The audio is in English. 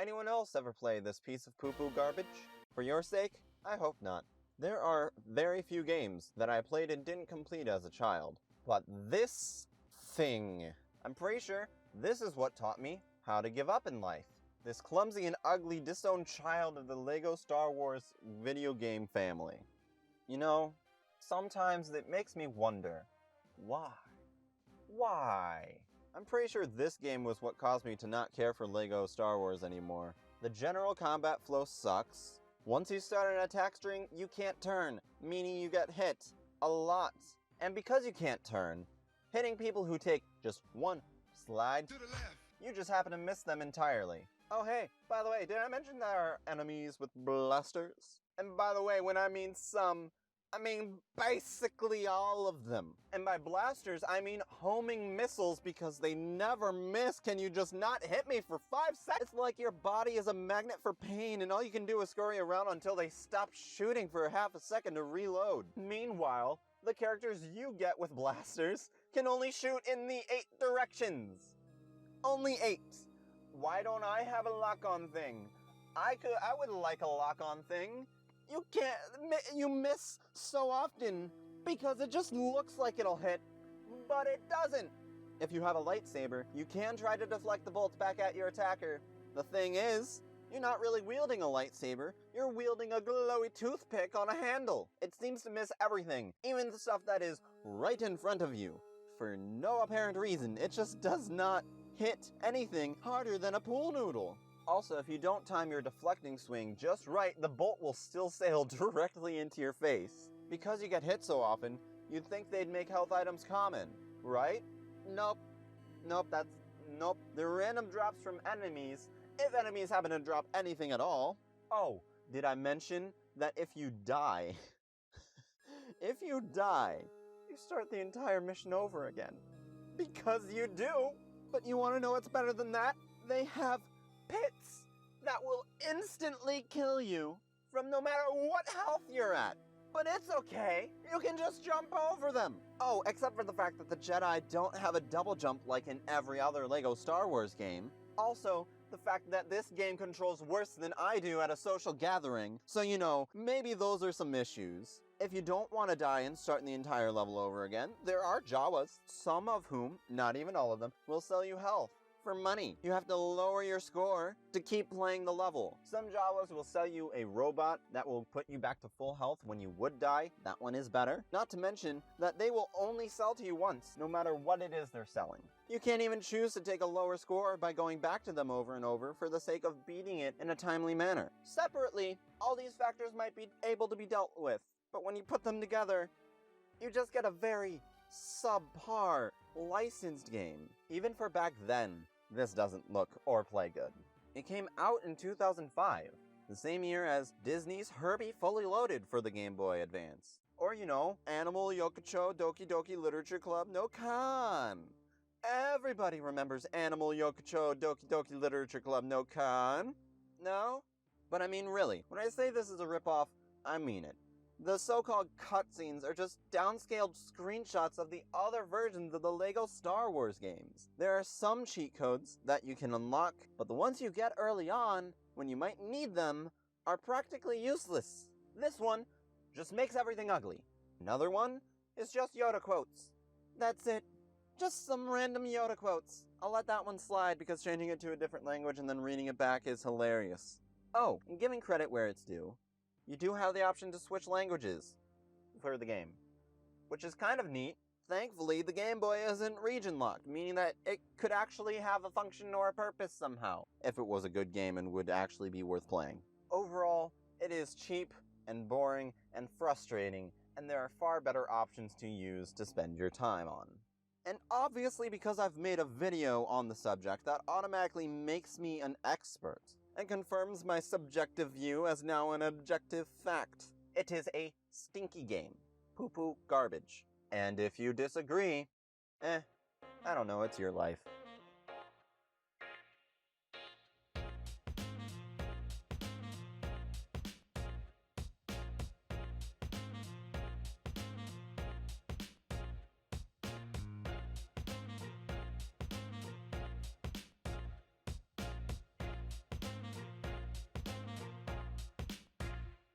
anyone else ever play this piece of poo-poo garbage? For your sake, I hope not. There are very few games that I played and didn't complete as a child. But this thing, I'm pretty sure this is what taught me how to give up in life. This clumsy and ugly disowned child of the LEGO Star Wars video game family. You know, sometimes it makes me wonder, why? Why? I'm pretty sure this game was what caused me to not care for LEGO Star Wars anymore. The general combat flow sucks. Once you start an attack string, you can't turn, meaning you get hit a lot. And because you can't turn, hitting people who take just one slide to the left, you just happen to miss them entirely. Oh hey, by the way, did I mention there are enemies with blasters? And by the way, when I mean some, I mean basically all of them. And by blasters, I mean homing missiles because they never miss. Can you just not hit me for 5 seconds? It's like your body is a magnet for pain and all you can do is scurry around until they stop shooting for half a second to reload. Meanwhile, the characters you get with blasters can only shoot in the 8 directions. Only 8. Why don't I have a lock-on thing? I would like a lock-on thing. You miss so often because it just looks like it'll hit, but it doesn't. If you have a lightsaber, you can try to deflect the bolts back at your attacker. The thing is, you're not really wielding a lightsaber, you're wielding a glowy toothpick on a handle. It seems to miss everything, even the stuff that is right in front of you. For no apparent reason, it just does not hit anything harder than a pool noodle. Also, if you don't time your deflecting swing just right, the bolt will still sail directly into your face. Because you get hit so often, you'd think they'd make health items common, right? Nope. Nope. They're random drops from enemies, if enemies happen to drop anything at all. Oh, did I mention that if you die, you start the entire mission over again? Because you do! But you want to know what's better than that? They have pits that will instantly kill you from no matter what health you're at. But it's okay, you can just jump over them. Oh, except for the fact that the Jedi don't have a double jump like in every other LEGO Star Wars game. Also, the fact that this game controls worse than I do at a social gathering, so you know, maybe those are some issues. If you don't want to die and start the entire level over again, there are Jawas, some of whom, not even all of them, will sell you health. For money. You have to lower your score to keep playing the level. Some Jawas will sell you a robot that will put you back to full health when you would die. That one is better. Not to mention that they will only sell to you once, no matter what it is they're selling. You can't even choose to take a lower score by going back to them over and over for the sake of beating it in a timely manner. Separately, all these factors might be able to be dealt with, but when you put them together, you just get a very subpar licensed game. Even for back then, this doesn't look or play good. It came out in 2005, the same year as Disney's Herbie Fully Loaded for the Game Boy Advance. Or, you know, Animal Yokocho Doki Doki Literature Club no Kan. Everybody remembers Animal Yokocho Doki Doki Literature Club no Kan. No? But I mean really, when I say this is a ripoff, I mean it. The so-called cutscenes are just downscaled screenshots of the other versions of the LEGO Star Wars games. There are some cheat codes that you can unlock, but the ones you get early on, when you might need them, are practically useless. This one just makes everything ugly. Another one is just Yoda quotes. That's it. Just some random Yoda quotes. I'll let that one slide because changing it to a different language and then reading it back is hilarious. Oh, and giving credit where it's due, you do have the option to switch languages for the game, which is kind of neat. Thankfully, the Game Boy isn't region-locked, meaning that it could actually have a function or a purpose somehow, if it was a good game and would actually be worth playing. Overall, it is cheap and boring and frustrating, and there are far better options to use to spend your time on. And obviously, because I've made a video on the subject, that automatically makes me an expert, and confirms my subjective view as now an objective fact. It is a stinky game. Poo-poo garbage. And if you disagree, I don't know, it's your life.